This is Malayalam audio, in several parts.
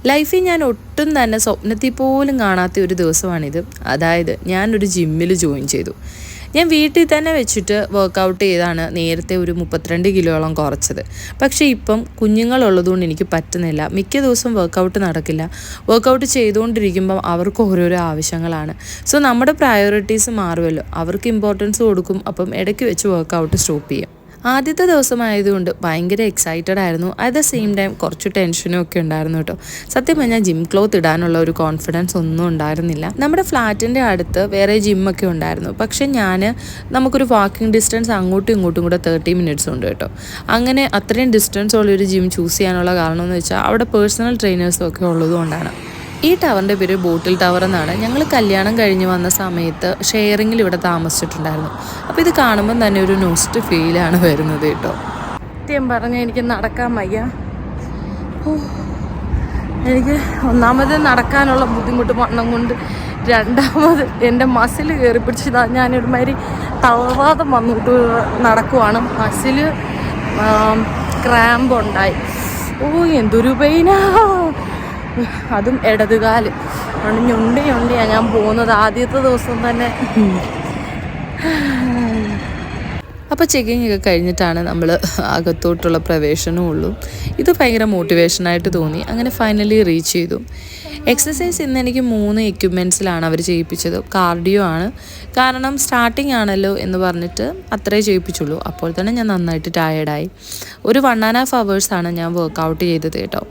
ലൈഫിൽ ഞാൻ ഒട്ടും തന്നെ സ്വപ്നത്തിൽ പോലും കാണാത്ത ഒരു ദിവസമാണിത്. അതായത് ഞാനൊരു ജിമ്മിൽ ജോയിൻ ചെയ്തു. ഞാൻ വീട്ടിൽ തന്നെ വെച്ചിട്ട് വർക്കൗട്ട് ചെയ്താണ് നേരത്തെ ഒരു 32 കിലോയോളം കുറച്ചത്. പക്ഷേ ഇപ്പം കുഞ്ഞുങ്ങളുള്ളതുകൊണ്ട് എനിക്ക് പറ്റുന്നില്ല. മിക്ക ദിവസവും വർക്കൗട്ട് നടക്കില്ല. വർക്കൗട്ട് ചെയ്തുകൊണ്ടിരിക്കുമ്പം അവർക്ക് ഓരോരോ ആവശ്യങ്ങളാണ്. സോ നമ്മുടെ പ്രയോറിറ്റീസ് മാറുമല്ലോ. അവർക്ക് ഇമ്പോർട്ടൻസ് കൊടുക്കും. അപ്പം ഇടയ്ക്ക് വെച്ച് വർക്കൗട്ട് സ്റ്റോപ്പ് ചെയ്യും. ആദ്യത്തെ ദിവസമായതുകൊണ്ട് ഭയങ്കര എക്സൈറ്റഡ് ആയിരുന്നു. അറ്റ് ദ സെയിം ടൈം കുറച്ച് ടെൻഷനും ഒക്കെ ഉണ്ടായിരുന്നു കേട്ടോ. സത്യം പറഞ്ഞാൽ ജിം ക്ലോത്ത് ഇടാനുള്ള ഒരു കോൺഫിഡൻസ് ഒന്നും ഉണ്ടായിരുന്നില്ല. നമ്മുടെ ഫ്ലാറ്റിൻ്റെ അടുത്ത് വേറെ ജിമ്മൊക്കെ ഉണ്ടായിരുന്നു. പക്ഷേ നമുക്കൊരു വാക്കിംഗ് ഡിസ്റ്റൻസ് അങ്ങോട്ടും ഇങ്ങോട്ടും കൂടെ 30 മിനിറ്റ്സ് ഉണ്ട് കേട്ടോ. അങ്ങനെ അത്രയും ഡിസ്റ്റൻസ് ഉള്ളൊരു ജിം ചൂസ് ചെയ്യാനുള്ള കാരണം എന്ന് വെച്ചാൽ അവിടെ പേഴ്സണൽ ട്രെയിനേഴ്സും ഒക്കെ ഉള്ളതുകൊണ്ടാണ്. ഈ ടവറിൻ്റെ പേര് ബോട്ടിൽ ടവർ എന്നാണ്. ഞങ്ങൾ കല്യാണം കഴിഞ്ഞ് വന്ന സമയത്ത് ഷെയറിങ്ങിൽ ഇവിടെ താമസിച്ചിട്ടുണ്ടായിരുന്നു. അപ്പോൾ ഇത് കാണുമ്പം തന്നെ ഒരു നോസ്റ്റ് ഫീലാണ് വരുന്നത് കേട്ടോ. സത്യം പറഞ്ഞാൽ എനിക്ക് നടക്കാൻ വയ്യ. എനിക്ക് ഒന്നാമത് നടക്കാനുള്ള ബുദ്ധിമുട്ട് വണ്ണം കൊണ്ട്, രണ്ടാമത് എൻ്റെ മസിൽ കയറി പിടിച്ചതാ. ഞാനൊരുമാതിരി തളർവാദം വന്നിട്ട് നടക്കുവാണ്. മസിൽ ക്രാമ്പ് ഉണ്ടായി. എന്തൊരു പെയിനാ. അതും ഇടതുകാല് ഞൊണ്ടിയാണ് ഞാൻ പോകുന്നത്. ആദ്യത്തെ ദിവസം തന്നെ. അപ്പോൾ ചെക്കിങ് ഒക്കെ കഴിഞ്ഞിട്ടാണ് നമ്മൾ അകത്തോട്ടുള്ള പ്രവേശനവും ഉള്ളൂ. ഇത് ഭയങ്കര മോട്ടിവേഷനായിട്ട് തോന്നി. അങ്ങനെ ഫൈനലി റീച്ച് ചെയ്തു. എക്സസൈസ് ഇന്ന് എനിക്ക് 3 എക്യുപ്മെൻറ്റ്സിലാണ് അവർ ചെയ്യിപ്പിച്ചത്. കാർഡിയോ ആണ്, കാരണം സ്റ്റാർട്ടിങ് ആണല്ലോ എന്ന് പറഞ്ഞിട്ട് അത്രേ ചെയ്യിപ്പിച്ചുള്ളൂ. അപ്പോൾ തന്നെ ഞാൻ നന്നായിട്ട് ടയേർഡായി. ഒരു 1.5 hours ഞാൻ വർക്കൗട്ട് ചെയ്തത് കേട്ടോ.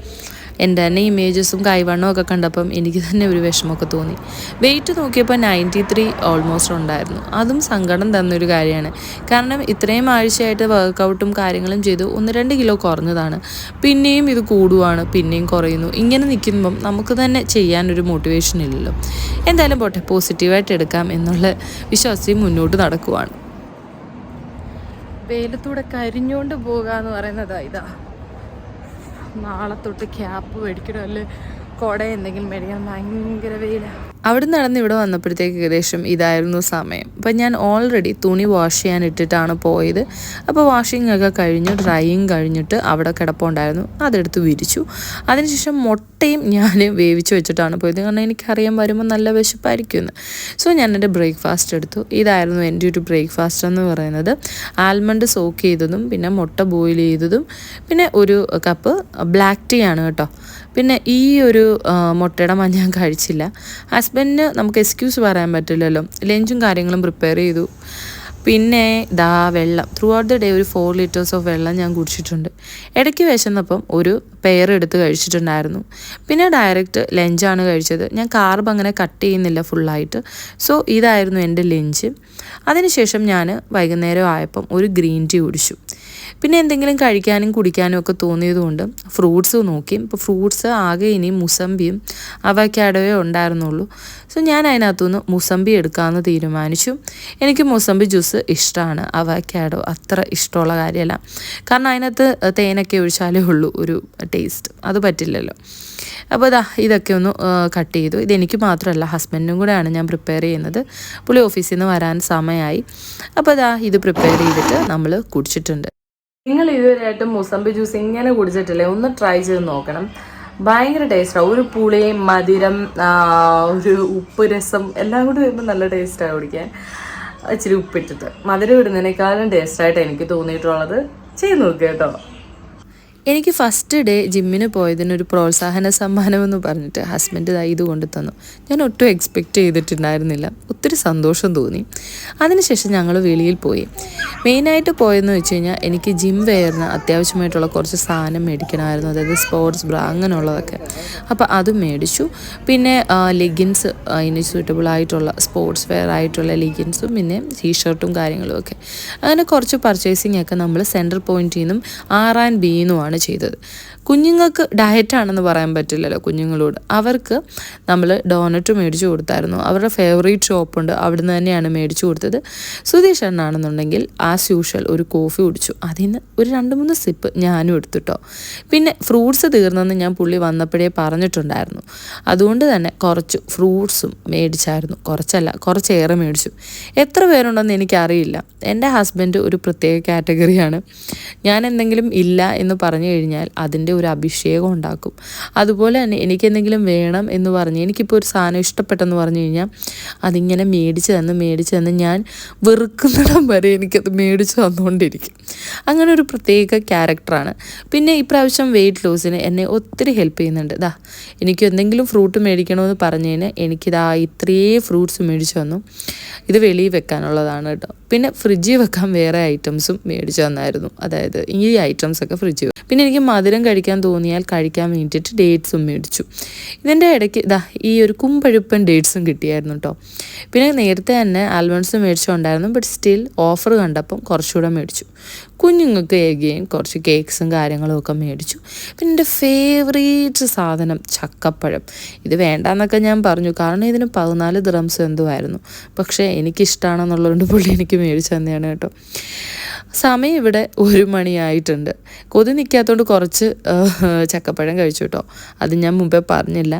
എൻ്റെ തന്നെ ഇമേജസും കൈവണ്ണവും ഒക്കെ കണ്ടപ്പം എനിക്ക് തന്നെ ഒരു വിഷമമൊക്കെ തോന്നി. വെയിറ്റ് നോക്കിയപ്പോൾ 93 ഓൾമോസ്റ്റ് ഉണ്ടായിരുന്നു. അതും സങ്കടം തന്നൊരു കാര്യമാണ്. കാരണം ഇത്രയും ആഴ്ചയായിട്ട് വർക്കൗട്ടും കാര്യങ്ങളും ചെയ്ത് 1-2 കിലോ കുറഞ്ഞതാണ്. പിന്നെയും ഇത് കൂടുവാണ്, പിന്നെയും കുറയുന്നു. ഇങ്ങനെ നിൽക്കുമ്പം നമുക്ക് തന്നെ ചെയ്യാനൊരു മോട്ടിവേഷൻ ഇല്ലല്ലോ. എന്തായാലും പോട്ടെ, പോസിറ്റീവായിട്ട് എടുക്കാം എന്നുള്ള വിശ്വാസത്തിൽ മുന്നോട്ട് നടക്കുവാണ്. വെയിലത്തൂടെ കരിഞ്ഞുകൊണ്ട് പോകുക എന്ന് പറയുന്നത് ഇതാ. നാളെ തൊട്ട് ക്യാപ്പ് മേടിക്കണം, അല്ലേ കുട എന്തെങ്കിലും മേടിക്കാൻ. ഭയങ്കര വെയിലാണ്. അവിടെ നടന്ന് ഇവിടെ വന്നപ്പോഴത്തേക്ക് ഏകദേശം ഇതായിരുന്നു സമയം. അപ്പം ഞാൻ ഓൾറെഡി തുണി വാഷ് ചെയ്യാൻ ഇട്ടിട്ടാണ് പോയത്. അപ്പോൾ വാഷിംഗ് ഒക്കെ കഴിഞ്ഞ് ഡ്രൈയിങ് കഴിഞ്ഞിട്ട് അവിടെ കിടപ്പുണ്ടായിരുന്നു, അതെടുത്ത് വിരിച്ചു. അതിനുശേഷം മുട്ടയും ഞാൻ വേവിച്ച് വെച്ചിട്ടാണ് പോയത്. കാരണം എനിക്കറിയാൻ വരുമ്പോൾ നല്ല വിശപ്പായിരിക്കുമെന്ന്. സോ ഞാൻ എൻ്റെ ബ്രേക്ക്ഫാസ്റ്റ് എടുത്തു. ഇതായിരുന്നു എൻ്റെ ഒരു ബ്രേക്ക്ഫാസ്റ്റ് എന്ന് പറയുന്നത്. ആൽമണ്ട് സോക്ക് ചെയ്തതും പിന്നെ മുട്ട ബോയിൽ ചെയ്തതും പിന്നെ ഒരു കപ്പ് ബ്ലാക്ക് ടീ ആണ് കേട്ടോ. പിന്നെ ഈ ഒരു മുട്ടയുടെ മഞ്ഞ ഞാൻ കഴിച്ചില്ല. ഹസ്ബൻഡിന് നമുക്ക് എക്സ്ക്യൂസ് പറയാൻ പറ്റില്ലല്ലോ. ലഞ്ചും കാര്യങ്ങളും പ്രിപ്പയർ ചെയ്തു. പിന്നെ വെള്ളം ത്രൂ ഔട്ട് ദ ഡേ ഒരു 4 liters ഓഫ് വെള്ളം ഞാൻ കുടിച്ചിട്ടുണ്ട്. ഇടയ്ക്ക് വിശന്നപ്പം ഒരു പെയർ എടുത്ത് കഴിച്ചിട്ടുണ്ടായിരുന്നു. പിന്നെ ഡയറക്റ്റ് ലഞ്ചാണ് കഴിച്ചത്. ഞാൻ കാർബ് അങ്ങനെ കട്ട് ചെയ്യുന്നില്ല ഫുള്ളായിട്ട്. സോ ഇതായിരുന്നു എൻ്റെ ലഞ്ച്. അതിനുശേഷം ഞാൻ വൈകുന്നേരം ആയപ്പം ഒരു ഗ്രീൻ ടീ കുടിച്ചു. പിന്നെ എന്തെങ്കിലും കഴിക്കാനും കുടിക്കാനും ഒക്കെ തോന്നിയതുകൊണ്ട് ഫ്രൂട്ട്സ് നോക്കി. ഇപ്പോൾ ഫ്രൂട്ട്സ് ആകെ ഇനി മുസമ്പിയും അവക്കാഡോയോ ഉണ്ടായിരുന്നുള്ളൂ. സോ ഞാൻ അതിനകത്തുനിന്ന് മുസമ്പി എടുക്കാമെന്ന് തീരുമാനിച്ചു. എനിക്ക് മുസമ്പി ജ്യൂസ് ഇഷ്ടമാണ്. അവക്കാഡോ അത്ര ഇഷ്ടമുള്ള കാര്യമല്ല. കാരണം അതിനകത്ത് തേനൊക്കെ ഒഴിച്ചാലേ ഉള്ളൂ ഒരു ടേസ്റ്റ്, അത് പറ്റില്ലല്ലോ. അപ്പോൾ ഇതൊക്കെ ഒന്ന് കട്ട് ചെയ്തു. ഇതെനിക്ക് മാത്രമല്ല, ഹസ്ബൻഡിനും കൂടെയാണ് ഞാൻ പ്രിപ്പയർ ചെയ്യുന്നത്. പുള്ളി ഓഫീസിൽ നിന്ന് വരാൻ സമയമായി. അപ്പോൾ ഇത് പ്രിപ്പയർ ചെയ്തിട്ട് നമ്മൾ കുടിച്ചിട്ടുണ്ട്. നിങ്ങൾ ഇതുവരെയായിട്ടും മുസമ്പി ജ്യൂസ് ഇങ്ങനെ കുടിച്ചിട്ടില്ലേ? ഒന്ന് ട്രൈ ചെയ്ത് നോക്കണം. ഭയങ്കര ടേസ്റ്റാണ്. ഒരു പുളി, മധുരം, ഒരു ഉപ്പ് രസം എല്ലാം കൂടി വരുമ്പോൾ നല്ല ടേസ്റ്റാണ് കുടിക്കാൻ. ഇച്ചിരി ഉപ്പിട്ടിട്ട് മധുരം ഇടുന്നതിനേക്കാളും ടേസ്റ്റായിട്ട് എനിക്ക് തോന്നിയിട്ടുള്ളത്. ചെയ്ത് നോക്കുക കേട്ടോ. എനിക്ക് ഫസ്റ്റ് ഡേ ജിമ്മിന് പോയതിനൊരു പ്രോത്സാഹന സമ്മാനമെന്ന് പറഞ്ഞിട്ട് ഹസ്ബൻഡ് ഇത് കൊണ്ടു തന്നു. ഞാൻ ഒട്ടും എക്സ്പെക്റ്റ് ചെയ്തിട്ടുണ്ടായിരുന്നില്ല. ഒത്തിരി സന്തോഷം തോന്നി. അതിനുശേഷം ഞങ്ങൾ വെളിയിൽ പോയി. മെയിനായിട്ട് പോയെന്ന് വെച്ച് കഴിഞ്ഞാൽ എനിക്ക് ജിം വെയറിന് അത്യാവശ്യമായിട്ടുള്ള കുറച്ച് സാധനം മേടിക്കണമായിരുന്നു. അതായത് സ്പോർട്സ് ബ്രാ അങ്ങനെയുള്ളതൊക്കെ. അപ്പോൾ അതും മേടിച്ചു. പിന്നെ ലെഗിൻസ്, അതിന് സ്യൂട്ടബിൾ ആയിട്ടുള്ള സ്പോർട്സ് വെയർ ആയിട്ടുള്ള ലെഗിൻസും പിന്നെ ടീഷർട്ടും കാര്യങ്ങളും ഒക്കെ. അങ്ങനെ കുറച്ച് പർച്ചേസിങ് ഒക്കെ നമ്മൾ സെൻട്രൽ പോയിന്റിൽ നിന്നും R&B നിന്നുമാണ് ചെയ്തത്. കുഞ്ഞുങ്ങൾക്ക് ഡയറ്റാണെന്ന് പറയാൻ പറ്റില്ലല്ലോ കുഞ്ഞുങ്ങളോട്. അവർക്ക് നമ്മൾ ഡോണറ്റ് മേടിച്ചു കൊടുത്തായിരുന്നു. അവരുടെ ഫേവറേറ്റ് ഷോപ്പുണ്ട്, അവിടുന്ന് തന്നെയാണ് മേടിച്ചു കൊടുത്തത്. സുധീഷ് എണ്ണാണെന്നുണ്ടെങ്കിൽ ആസ് യൂഷ്വൽ ഒരു കോഫി കുടിച്ചു. അതിന് ഒരു 2-3 സിപ്പ് ഞാനും എടുത്തിട്ടോ. പിന്നെ ഫ്രൂട്ട്സ് തീർന്നെന്ന് ഞാൻ പുള്ളി വന്നപ്പോഴേ പറഞ്ഞിട്ടുണ്ടായിരുന്നു. അതുകൊണ്ട് തന്നെ കുറച്ച് ഫ്രൂട്ട്സും മേടിച്ചായിരുന്നു. കുറച്ചേറെ മേടിച്ചു. എത്ര പേരുണ്ടെന്ന് എനിക്കറിയില്ല. എൻ്റെ ഹസ്ബൻഡ് ഒരു പ്രത്യേക കാറ്റഗറിയാണ്. ഞാൻ എന്തെങ്കിലും ഇല്ല എന്ന് പറഞ്ഞ് പറഞ്ഞു കഴിഞ്ഞാൽ അതിൻ്റെ ഒരു അഭിഷേകം ഉണ്ടാക്കും. അതുപോലെ തന്നെ എനിക്കെന്തെങ്കിലും വേണം എന്ന് പറഞ്ഞ് എനിക്കിപ്പോൾ ഒരു സാധനം ഇഷ്ടപ്പെട്ടെന്ന് പറഞ്ഞു കഴിഞ്ഞാൽ അതിങ്ങനെ മേടിച്ച് തന്ന് ഞാൻ വെറുക്കുന്നിടം വരെ എനിക്കത് മേടിച്ച് തന്നുകൊണ്ടിരിക്കും. അങ്ങനെ ഒരു പ്രത്യേക ക്യാരക്ടറാണ്. പിന്നെ ഇപ്രാവശ്യം വെയിറ്റ് ലോസിന് എന്നെ ഒത്തിരി ഹെൽപ്പ് ചെയ്യുന്നുണ്ട്. എനിക്ക് എന്തെങ്കിലും ഫ്രൂട്ട് മേടിക്കണമെന്ന് പറഞ്ഞതിന് എനിക്കിതാ ഇത്രയേ ഫ്രൂട്ട്സ് മേടിച്ചു തന്നു. ഇത് വെളിയിൽ വെക്കാനുള്ളതാണ് കേട്ടോ. പിന്നെ ഫ്രിഡ്ജിൽ വെക്കാൻ വേറെ ഐറ്റംസും മേടിച്ചു തന്നായിരുന്നു. അതായത് ഈ ഐറ്റംസൊക്കെ ഫ്രിഡ്ജിൽ. പിന്നെ എനിക്ക് മധുരം കഴിക്കാൻ തോന്നിയാൽ കഴിക്കാൻ വേണ്ടിയിട്ട് ഡേറ്റ്സും മേടിച്ചു. ഇതിൻ്റെ ഇടയ്ക്ക് ഈ ഒരു കുമ്പഴുപ്പൻ ഡേറ്റ്സും കിട്ടിയായിരുന്നു കേട്ടോ. പിന്നെ നേരത്തെ തന്നെ ആൽമണ്ട്സ് മേടിച്ചുകൊണ്ടായിരുന്നു. ബട്ട് സ്റ്റിൽ ഓഫർ കണ്ടപ്പം കുറച്ചുകൂടെ മേടിച്ചു. കുഞ്ഞുങ്ങൾക്ക് ഏകയും കുറച്ച് കേക്ക്സും കാര്യങ്ങളും ഒക്കെ മേടിച്ചു. പിന്നെ എൻ്റെ ഫേവറേറ്റ് സാധനം ചക്കപ്പഴം. ഇത് വേണ്ടാന്നൊക്കെ ഞാൻ പറഞ്ഞു, കാരണം ഇതിന് 14 ദിറംസ് എന്തോ ആയിരുന്നു. പക്ഷേ എനിക്കിഷ്ടമാണെന്നുള്ളതുകൊണ്ട് പുള്ളി എനിക്ക് മേടിച്ചു തന്നെയാണ് കേട്ടോ. സമയം ഇവിടെ 1 മണിയായിട്ടുണ്ട്. കൊതി നിൽക്കാത്തതുകൊണ്ട് കുറച്ച് ചക്കപ്പഴം കഴിച്ചു കേട്ടോ. അത് ഞാൻ മുമ്പേ പറഞ്ഞില്ല.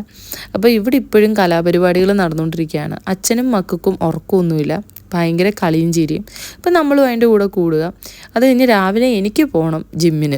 അപ്പോൾ ഇവിടെ ഇപ്പോഴും കലാപരിപാടികൾ നടന്നുകൊണ്ടിരിക്കുകയാണ്. അച്ഛനും മക്കൾക്കും ഉറക്കമൊന്നുമില്ല, ഭയങ്കര കളിയും ചിരിയും. അപ്പം നമ്മളും അതിൻ്റെ കൂടെ കൂടുക. അത് കഴിഞ്ഞ് രാവിലെ എനിക്ക് പോകണം ജിമ്മിന്.